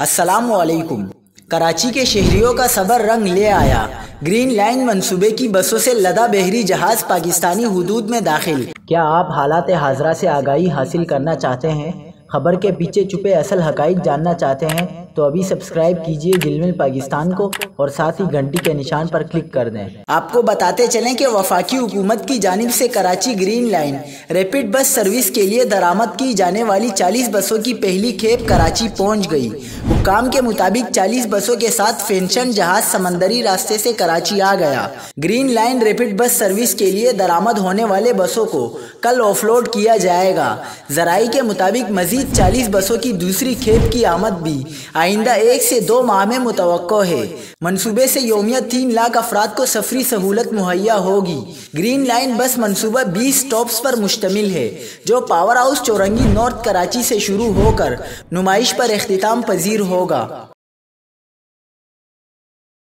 अस्सलामुअलैकुम। कराची के शहरियों का सबर रंग ले आया। ग्रीन लाइन मंसूबे की बसों से लदा बहरी जहाज पाकिस्तानी हुदूद में दाखिल। क्या आप हालात हाजरा से आगाही हासिल करना चाहते हैं? खबर के पीछे छुपे असल हकाइक जानना चाहते हैं? तो अभी सब्सक्राइब कीजिए जिलमिल पाकिस्तान को और साथ ही घंटी के निशान पर क्लिक कर दें। आपको बताते चलें कि वफाकी हुकूमत की जानिब से Karachi green line rapid bus service के लिए दरामद की जाने वाली 40 बसों की पहली खेप कराची पहुंच गई। हुक्काम के मुताबिक 40 बसों के साथ फेंशन जहाज समंदरी रास्ते से कराची आ गया। Green line rapid bus service के लिए दरामद होने वाले बसों को कल ऑफलोड किया जाएगा। जराई के मुताबिक मजीद 40 बसों की दूसरी खेप की आमद भी आइंदा 1 से 2 माह में मुतवक्को है। मंसूबे से यौमिया 3 लाख अफराद को सफरी सहूलत मुहैया होगी। ग्रीन लाइन बस मंसूबा 20 स्टॉप्स पर मुश्तमिल है, जो पावर हाउस चौरंगी नॉर्थ कराची से शुरू होकर नुमाइश पर इख्तिताम पजीर होगा।